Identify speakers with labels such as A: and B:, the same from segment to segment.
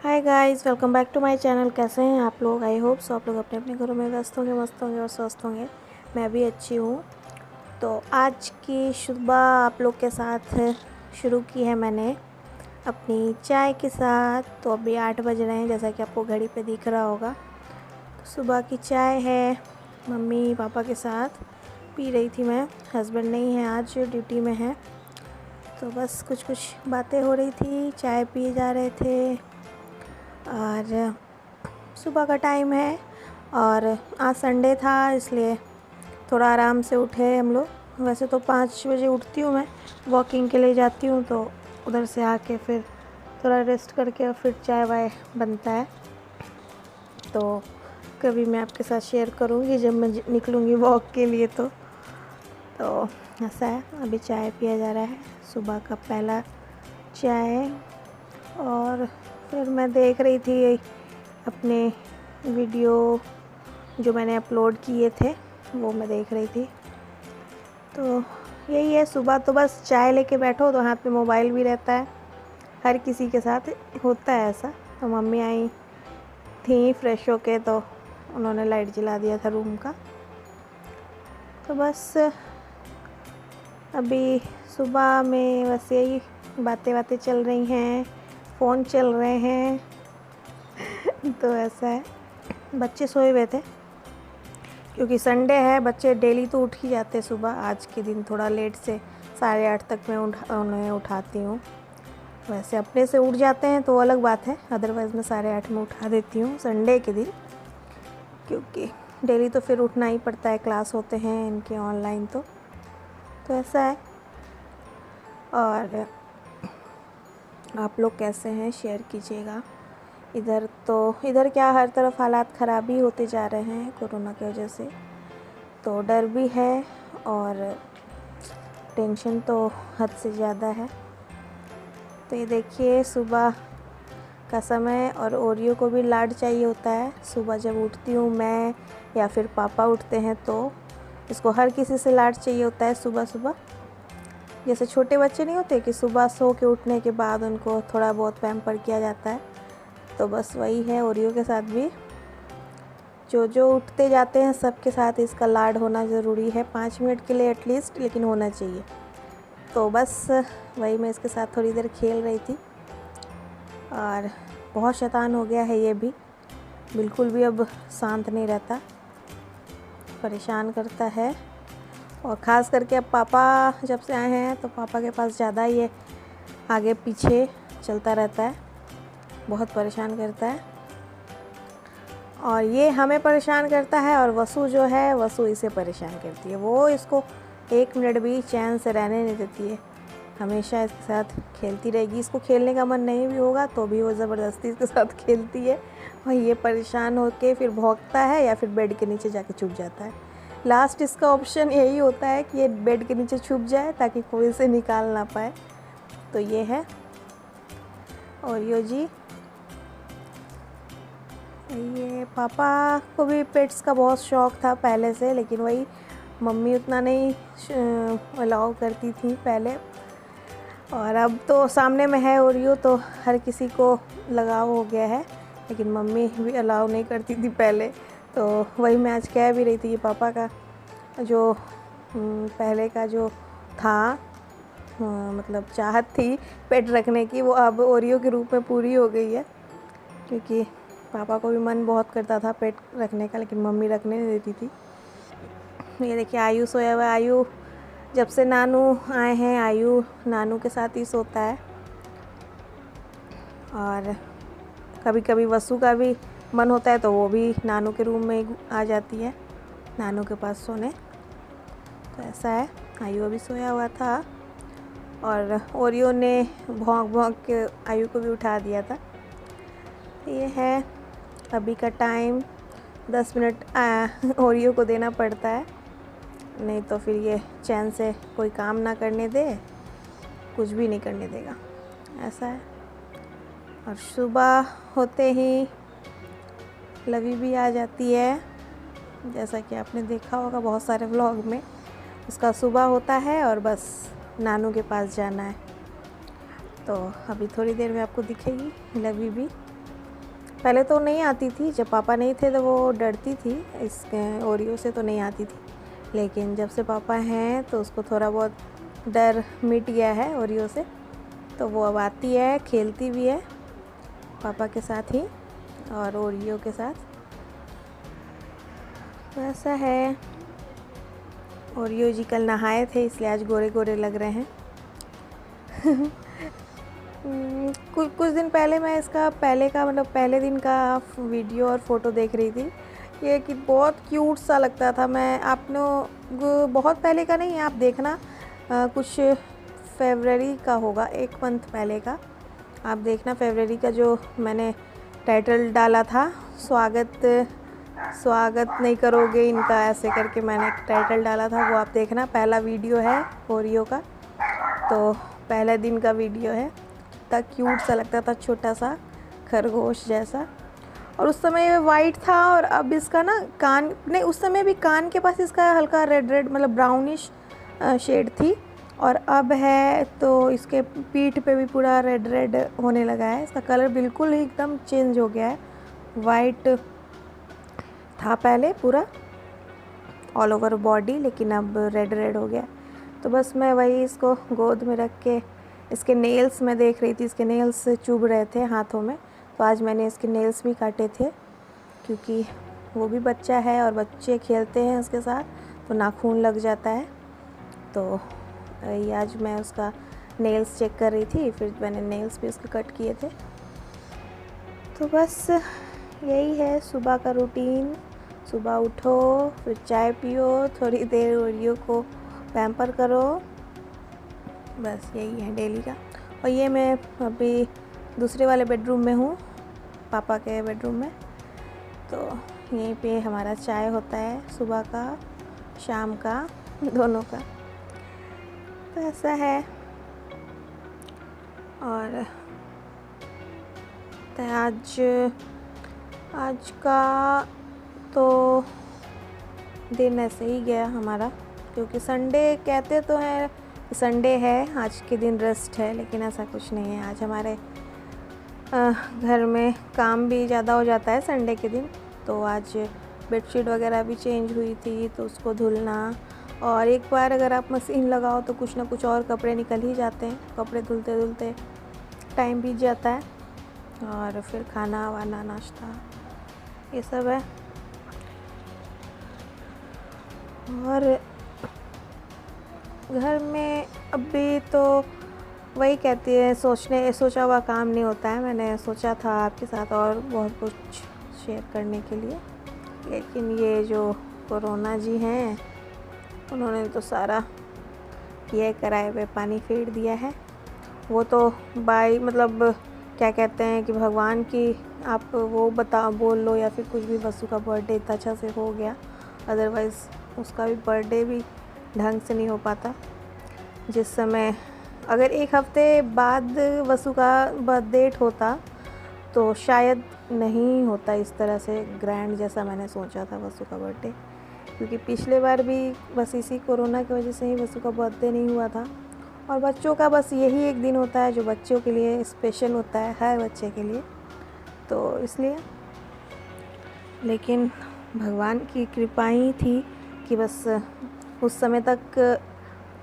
A: Hi guys, welcome back to my channel. कैसे हैं आप लोग? आई होप सो आप लोग अपने अपने घरों में व्यस्त होंगे, मस्त होंगे और स्वस्थ होंगे। मैं भी अच्छी हूँ। तो आज की सुबह आप लोग के साथ शुरू की है मैंने अपनी चाय के साथ। तो अभी 8 बज रहे हैं, जैसा कि आपको घड़ी पे दिख रहा होगा। तो सुबह की चाय है, मम्मी पापा के साथ पी रही थी मैं। हस्बैंड नहीं है आज, ड्यूटी में है। तो बस कुछ कुछ बातें हो रही थी, चाय पिए जा रहे थे। और सुबह का टाइम है और आज संडे था, इसलिए थोड़ा आराम से उठे हम लोग। वैसे तो 5 बजे उठती हूँ मैं, वॉकिंग के लिए जाती हूँ। तो उधर से आके फिर थोड़ा रेस्ट करके और फिर चाय वाय बनता है। तो कभी मैं आपके साथ शेयर करूँगी जब मैं निकलूँगी वॉक के लिए। तो ऐसा है, अभी चाय पिया जा रहा है, सुबह का पहला चाय। और फिर मैं देख रही थी अपने वीडियो जो मैंने अपलोड किए थे, वो मैं देख रही थी। तो यही है, सुबह तो बस चाय लेके बैठो तो हाथ में मोबाइल भी रहता है। हर किसी के साथ होता है ऐसा। तो मम्मी आई थी फ्रेश होके, तो उन्होंने लाइट जला दिया था रूम का। तो बस अभी सुबह में बस यही बातें चल रही हैं, फ़ोन चल रहे हैं। तो ऐसा है, बच्चे सोए हुए थे क्योंकि संडे है। बच्चे डेली तो उठ ही जाते हैं सुबह। आज के दिन थोड़ा लेट से 8:30 तक मैं उन्हें उठाती हूँ। वैसे अपने से उठ जाते हैं तो अलग बात है, अदरवाइज़ मैं 8:30 में उठा देती हूँ संडे के दिन, क्योंकि डेली तो फिर उठना ही पड़ता है, क्लास होते हैं इनके ऑनलाइन। तो ऐसा है। और आप लोग कैसे हैं, शेयर कीजिएगा। इधर क्या, हर तरफ हालात ख़राब ही होते जा रहे हैं कोरोना की वजह से। तो डर भी है और टेंशन तो हद से ज़्यादा है। तो ये देखिए, सुबह का समय और ओरियो को भी लाड चाहिए होता है। सुबह जब उठती हूँ मैं या फिर पापा उठते हैं तो इसको हर किसी से लाड चाहिए होता है सुबह सुबह। जैसे छोटे बच्चे नहीं होते कि सुबह सो के उठने के बाद उनको थोड़ा बहुत पैम्पर किया जाता है, तो बस वही है ओरियो के साथ भी। जो उठते जाते हैं सबके साथ इसका लाड होना ज़रूरी है, 5 मिनट के लिए एटलीस्ट, लेकिन होना चाहिए। तो बस वही मैं इसके साथ थोड़ी देर खेल रही थी। और बहुत शैतान हो गया है ये भी, बिल्कुल भी अब शांत नहीं रहता, परेशान करता है। और ख़ास करके अब पापा जब से आए हैं तो पापा के पास ज़्यादा ये आगे पीछे चलता रहता है, बहुत परेशान करता है। और ये हमें परेशान करता है और वसु जो है, वसु इसे परेशान करती है। वो इसको 1 मिनट भी चैन से रहने नहीं देती है, हमेशा इसके साथ खेलती रहेगी। इसको खेलने का मन नहीं भी होगा तो भी वो ज़बरदस्ती इसके साथ खेलती है। और ये परेशान होके फिर भौंकता है या फिर बेड के नीचे जाके छुप जाता है। लास्ट इसका ऑप्शन यही होता है कि ये बेड के नीचे छुप जाए ताकि कोई इसे निकाल ना पाए। तो ये है ओरियो जी। ये पापा को भी पेट्स का बहुत शौक़ था पहले से, लेकिन वही मम्मी उतना नहीं अलाउ करती थी पहले। और अब तो सामने में है ओरियो तो हर किसी को लगाव हो गया है, लेकिन मम्मी भी अलाउ नहीं करती थी पहले। तो वही मैं आज कह भी रही थी कि पापा का जो पहले का जो था, मतलब चाहत थी पेट रखने की, वो अब ओरियो के रूप में पूरी हो गई है। क्योंकि पापा को भी मन बहुत करता था पेट रखने का, लेकिन मम्मी रखने नहीं देती थी। ये देखिए आयु सोया हुआ है। आयु जब से नानू आए हैं, आयु नानू के साथ ही सोता है। और कभी कभी वसु का भी मन होता है तो वो भी नानू के रूम में आ जाती है, नानू के पास सोने। तो ऐसा है, आयु अभी सोया हुआ था और ओरियो ने भौंक भौंक के आयु को भी उठा दिया था। ये है अभी का टाइम, 10 मिनट ओरियो को देना पड़ता है, नहीं तो फिर ये चैन से कोई काम ना करने दे, कुछ भी नहीं करने देगा, ऐसा है। और सुबह होते ही लवी भी आ जाती है, जैसा कि आपने देखा होगा बहुत सारे व्लॉग में। उसका सुबह होता है और बस नानू के पास जाना है। तो अभी थोड़ी देर में आपको दिखेगी लवी भी। पहले तो नहीं आती थी, जब पापा नहीं थे तो वो डरती थी, इस ओरियो से तो नहीं आती थी। लेकिन जब से पापा हैं तो उसको थोड़ा बहुत डर मिट गया है ओरियो से, तो वो अब आती है, खेलती भी है पापा के साथ ही और ओरियो के साथ। तो ऐसा है। ओरियो जी कल नहाए थे इसलिए आज गोरे गोरे लग रहे हैं। कुछ दिन पहले मैं इसका पहले दिन का वीडियो और फ़ोटो देख रही थी। ये कि बहुत क्यूट सा लगता था। मैं आपने बहुत पहले का नहीं, आप देखना कुछ फरवरी का होगा, 1 मंथ पहले का। आप देखना फरवरी का जो मैंने टाइटल डाला था, स्वागत नहीं करोगे इनका, ऐसे करके मैंने एक टाइटल डाला था, वो आप देखना। पहला वीडियो है ओरियो का, तो पहले दिन का वीडियो है। इतना क्यूट सा लगता था, छोटा सा खरगोश जैसा। और उस समय ये वाइट था और अब इसका ना कान नहीं, उस समय भी कान के पास इसका हल्का रेड मतलब ब्राउनिश शेड थी, और अब है तो इसके पीठ पे भी पूरा रेड होने लगा है। इसका कलर बिल्कुल ही एकदम चेंज हो गया है। वाइट था पहले पूरा ऑल ओवर बॉडी, लेकिन अब रेड हो गया। तो बस मैं वही इसको गोद में रख के, इसके नेल्स मैं देख रही थी, इसके नेल्स चुभ रहे थे हाथों में, तो आज मैंने इसके नेल्स भी काटे थे, क्योंकि वो भी बच्चा है और बच्चे खेलते हैं उसके साथ तो नाखून लग जाता है। तो ये आज मैं उसका नेल्स चेक कर रही थी, फिर मैंने नेल्स भी उसके कट किए थे। तो बस यही है सुबह का रूटीन। सुबह उठो, फिर चाय पियो, थोड़ी देर ओरियो को पैम्पर करो, बस यही है डेली का। और ये मैं अभी दूसरे वाले बेडरूम में हूँ, पापा के बेडरूम में, तो यहीं पे हमारा चाय होता है, सुबह का शाम का दोनों का। तो ऐसा है। और तो आज का तो दिन ऐसे ही गया हमारा, क्योंकि संडे कहते तो हैं, संडे है आज के दिन रेस्ट है, लेकिन ऐसा कुछ नहीं है। आज हमारे घर में काम भी ज़्यादा हो जाता है संडे के दिन, तो आज बेडशीट वगैरह भी चेंज हुई थी, तो उसको धुलना, और एक बार अगर आप मशीन लगाओ तो कुछ ना कुछ और कपड़े निकल ही जाते हैं। कपड़े धुलते धुलते टाइम बीत जाता है, और फिर खाना वाना नाश्ता ये सब है। और घर में अभी तो वही कहती है, सोचा हुआ काम नहीं होता है। मैंने सोचा था आपके साथ और बहुत कुछ शेयर करने के लिए, लेकिन ये जो कोरोना जी हैं, उन्होंने तो सारा ये कराए पे पानी फेर दिया है। वो तो मतलब क्या कहते हैं कि भगवान की आप वो बोल लो या फिर कुछ भी, वसु का बर्थडे इतना अच्छा से हो गया, अदरवाइज़ उसका भी बर्थडे भी ढंग से नहीं हो पाता। जिस समय अगर 1 हफ्ते बाद वसु का बर्थडेट होता तो शायद नहीं होता इस तरह से ग्रैंड जैसा मैंने सोचा था वसु का बर्थडे, क्योंकि पिछले बार भी बस इसी कोरोना की वजह से ही वसु का बर्थडे नहीं हुआ था। और बच्चों का बस यही एक दिन होता है जो बच्चों के लिए स्पेशल होता है, हर बच्चे के लिए, तो इसलिए। लेकिन भगवान की कृपा ही थी कि बस उस समय तक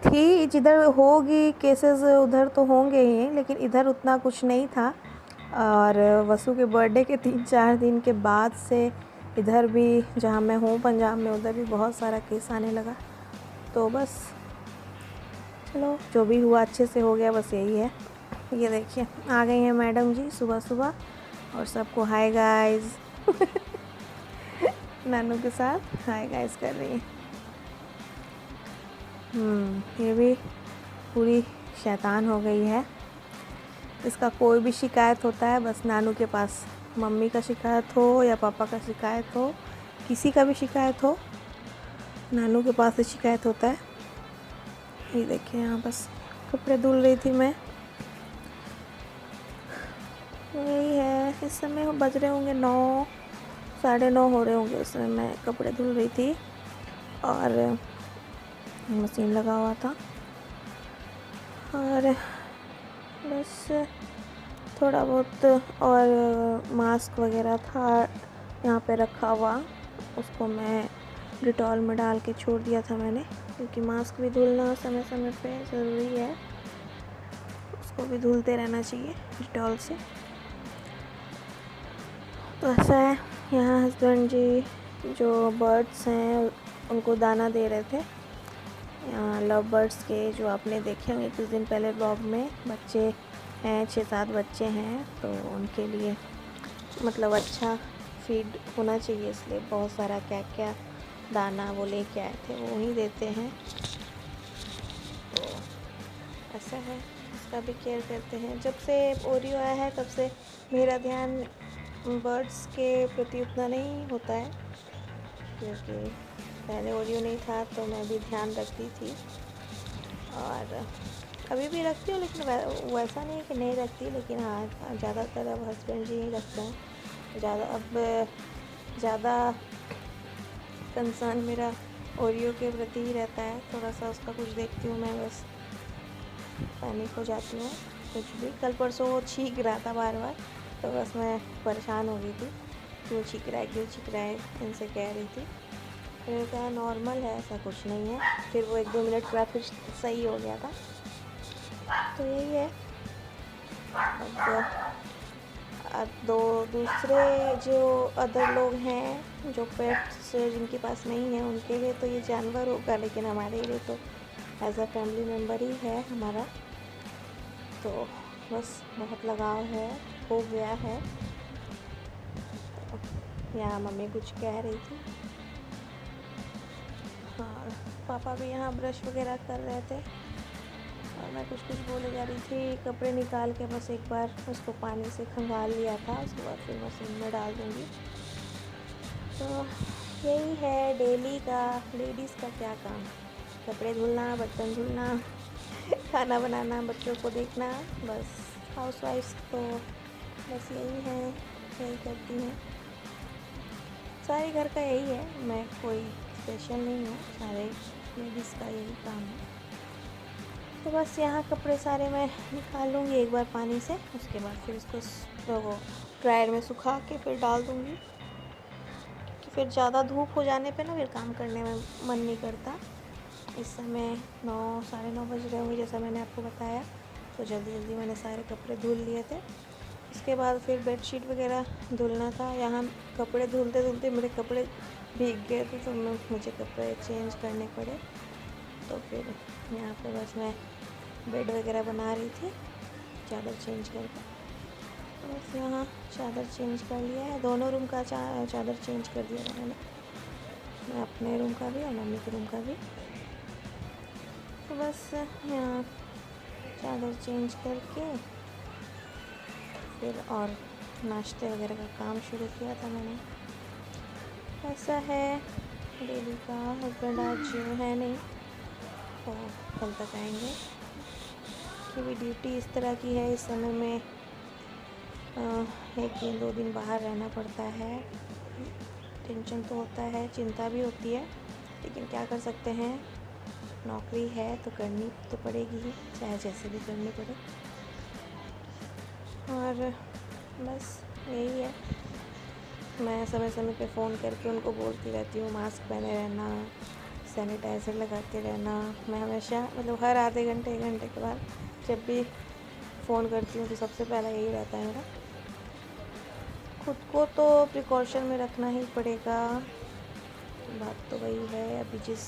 A: थी, जिधर होगी केसेस उधर तो होंगे ही, लेकिन इधर उतना कुछ नहीं था। और वसु के बर्थडे के 3-4 दिन के बाद से इधर भी, जहाँ मैं हूँ पंजाब में, उधर भी बहुत सारा केस आने लगा। तो बस चलो, जो भी हुआ अच्छे से हो गया, बस यही है। ये देखिए आ गई हैं मैडम जी सुबह सुबह, और सबको हाय गाइस नानू के साथ हाय गाइस कर रही है। ये भी पूरी शैतान हो गई है। इसका कोई भी शिकायत होता है, बस नानू के पास, मम्मी का शिकायत हो या पापा का शिकायत हो, किसी का भी शिकायत हो, नानू के पास ही शिकायत होता है। ये देखिए यहाँ बस कपड़े धुल रही थी मैं। यही है, इस समय बज रहे होंगे 9, 9:30 हो रहे होंगे। उस समय मैं कपड़े धुल रही थी और मशीन लगा हुआ था, और बस थोड़ा बहुत और मास्क वगैरह था यहाँ पे रखा हुआ, उसको मैं डिटॉल में डाल के छोड़ दिया था मैंने, क्योंकि मास्क भी धुलना समय समय पे ज़रूरी है, उसको भी धुलते रहना चाहिए डिटॉल से। तो ऐसा है। यहाँ हस्बैंड जी जो बर्ड्स हैं उनको दाना दे रहे थे, यहाँ लव बर्ड्स के, जो आपने देखे होंगे कुछ दिन पहले ब्लॉग में। बच्चे हैं, 6-7 बच्चे हैं, तो उनके लिए मतलब अच्छा फीड होना चाहिए, इसलिए बहुत सारा क्या क्या दाना वो लेके आए थे, वो वहीं देते हैं। तो ऐसा है, इसका भी केयर करते हैं। जब से ओरियो आया है तब से मेरा ध्यान बर्ड्स के प्रति उतना नहीं होता है, क्योंकि पहले ओरियो नहीं था तो मैं भी ध्यान रखती थी, और अभी भी रखती हूँ, लेकिन वैसा नहीं कि नहीं रखती, लेकिन हाँ ज़्यादातर अब हस्बैंड जी ही रखते हैं। अब ज़्यादा कंसर्न मेरा ओरियो के प्रति ही रहता है। थोड़ा सा उसका कुछ देखती हूँ मैं, बस पैनिक हो जाती हूँ। कुछ भी कल परसों वो छींक रहा था बार बार, तो बस मैं परेशान हो गई थी, क्यों छींक रहा है, इनसे कह रही थी। मैंने कहा नॉर्मल है, ऐसा कुछ नहीं है। फिर वो 1-2 मिनट के बाद फिर सही हो गया था। तो यही है। अब दूसरे जो अदर लोग हैं, जो पेट्स जिनके पास नहीं है, उनके लिए तो ये जानवर होगा, लेकिन हमारे लिए तो एज अ फैमिली मेम्बर ही है हमारा। तो बस बहुत लगाव है, हो गया है। यहाँ मम्मी कुछ कह रही थी, और पापा भी यहाँ ब्रश वगैरह कर रहे थे, और मैं कुछ बोले जा रही थी। कपड़े निकाल के बस एक बार उसको पानी से खंगाल लिया था, उसके बाद फिर मशीन में डाल दूँगी। तो यही है डेली का, लेडीज़ का क्या काम, कपड़े धुलना, बर्तन धुलना, खाना बनाना, बच्चों को देखना, बस हाउसवाइफ्स तो बस यही है, यही करती हैं। सारे घर का यही है, मैं कोई स्पेशल नहीं हूँ, सारे लेडीज़ का यही काम है। तो बस यहाँ कपड़े सारे मैं निकाल लूँगी एक बार पानी से, उसके बाद फिर इसको वो ड्रायर में सुखा के फिर डाल दूँगी, क्योंकि फिर ज़्यादा धूप हो जाने पे ना फिर काम करने में मन नहीं करता। इस समय 9, साढ़े 9 बज रहे होंगे, जैसा मैंने आपको बताया। तो जल्दी मैंने सारे कपड़े धुल लिए थे। उसके बाद फिर बेडशीट वगैरह धुलना था। यहाँ कपड़े धुलते धुलते मेरे कपड़े भीग गए थे, तो मुझे कपड़े चेंज करने पड़े। तो फिर यहाँ पे बस मैं बेड वगैरह बना रही थी, चादर चेंज करके। तो बस यहाँ चादर चेंज कर लिया है, दोनों रूम का चादर चेंज कर दिया था मैंने, मैं अपने रूम का भी और मम्मी के रूम का भी। तो बस यहाँ चादर चेंज करके फिर और नाश्ते वगैरह का काम शुरू किया था मैंने। ऐसा है डेली का। हस्बैंड आज है नहीं, तो कल तक आएंगे। कि भी ड्यूटी इस तरह की है, इस समय में 1 दिन 2 दिन बाहर रहना पड़ता है। टेंशन तो होता है, चिंता भी होती है, लेकिन क्या कर सकते हैं, नौकरी है तो करनी तो पड़ेगी ही, चाहे जैसे भी करनी पड़े। और बस यही है, मैं समय समय पे फ़ोन करके उनको बोलती रहती हूँ मास्क पहने रहना, सैनिटाइज़र लगाते रहना। मैं हमेशा मतलब हर आधे घंटे 1 घंटे के बाद जब भी फ़ोन करती हूँ तो सबसे पहला यही रहता है मेरा। खुद को तो प्रिकॉशन में रखना ही पड़ेगा, बात तो वही है। अभी जिस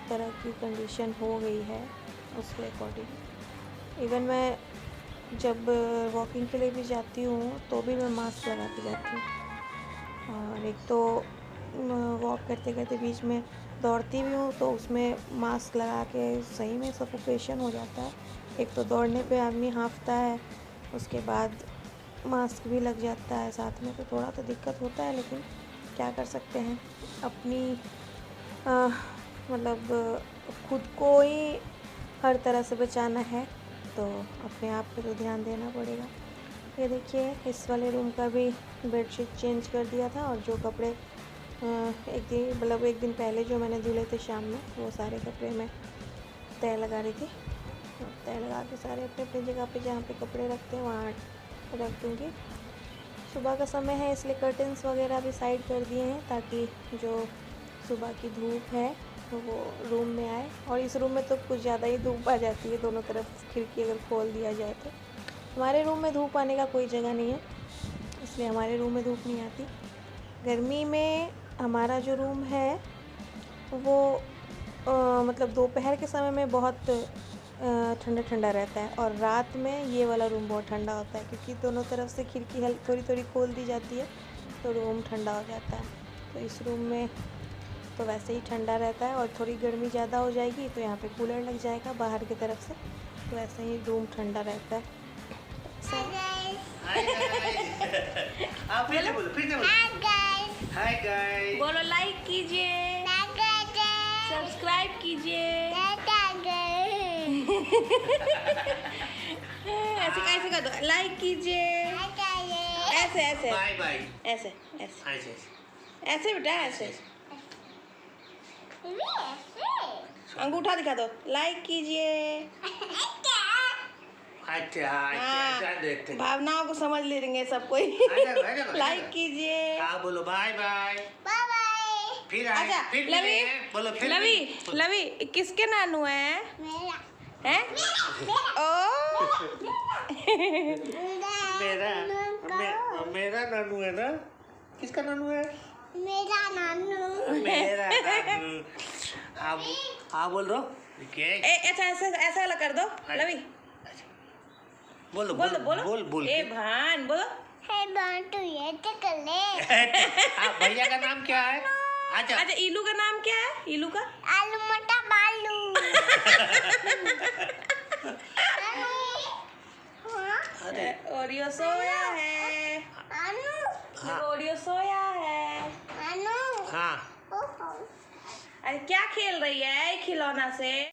A: तरह की कंडीशन हो गई है उसके अकॉर्डिंग, इवन मैं जब वॉकिंग के लिए भी जाती हूँ तो भी मैं मास्क लगा के जाती हूँ। और एक तो वॉक करते करते बीच में दौड़ती भी हूँ, तो उसमें मास्क लगा के सही में सफोकेशन हो जाता है। एक तो दौड़ने पे आदमी हाँफता है, उसके बाद मास्क भी लग जाता है साथ में, तो थोड़ा तो दिक्कत होता है, लेकिन क्या कर सकते हैं। अपनी मतलब खुद को ही हर तरह से बचाना है, तो अपने आप पे तो ध्यान देना पड़ेगा। ये देखिए, इस वाले रूम का भी बेडशीट चेंज कर दिया था, और जो कपड़े एक दिन पहले जो मैंने धुले थे शाम में, वो सारे कपड़े मैं तय लगा रही थी। तय लगा के सारे अपने अपनी जगह पे जहाँ पे कपड़े रखते हैं वहाँ रख दूँगी। सुबह का समय है इसलिए कर्टन्स वगैरह भी साइड कर दिए हैं ताकि जो सुबह की धूप है तो वो रूम में आए। और इस रूम में तो कुछ ज़्यादा ही धूप आ जाती है, दोनों तरफ खिड़की अगर खोल दिया जाए तो। हमारे रूम में धूप आने का कोई जगह नहीं है, इसलिए हमारे रूम में धूप नहीं आती। गर्मी में हमारा जो रूम है वो मतलब दोपहर के समय में बहुत ठंडा ठंडा रहता है और रात में ये वाला रूम बहुत ठंडा होता है क्योंकि दोनों तरफ से खिड़की थोड़ी थोड़ी खोल दी जाती है तो रूम ठंडा हो जाता है। तो इस रूम में तो वैसे ही ठंडा रहता है और थोड़ी गर्मी ज़्यादा हो जाएगी तो यहाँ पे कूलर लग जाएगा बाहर की तरफ से, तो ऐसे ही रूम ठंडा रहता है।
B: हाय गाइस
A: बोलो, लाइक कीजिए, सब्सक्राइब कीजिए। ऐसे कैसे कर दो, लाइक कीजिए, ऐसे ऐसे
B: बाय बाय
A: ऐसे ऐसे ऐसे बेटा, ऐसे अंगूठा दिखा दो, लाइक कीजिए।
B: देखते
A: भावनाओं को समझ लेंगे सब कोई। लाइक कीजिए।
B: हाँ बोलो बाय बाय। फिर आए,
A: अच्छा
B: फिर
A: लवी,
B: बोलो फिर
A: लवी किसके नानू है? हैं? ओ
B: मेरा नानू है ना। किसका नानू है?
C: मेरा नानू।
B: मेरा नानू। हाँ बोल दो।
A: ऐसा ऐसा ऐसा वाला कर दो लवी।
B: बोलो
A: बोलो बोलो
B: बोल बोल
A: ए भान बोलो।
C: हे बांटू ये तो कर ले।
B: भैया का नाम क्या है?
A: अच्छा इलू का नाम क्या है? इलू का
C: आलू मटर बालू।
B: अरे
A: ओरियो सोया है।
C: अनु
A: ओरियो सोया है।
C: अनु
B: हाँ
A: अरे क्या खेल रही है खिलौना से?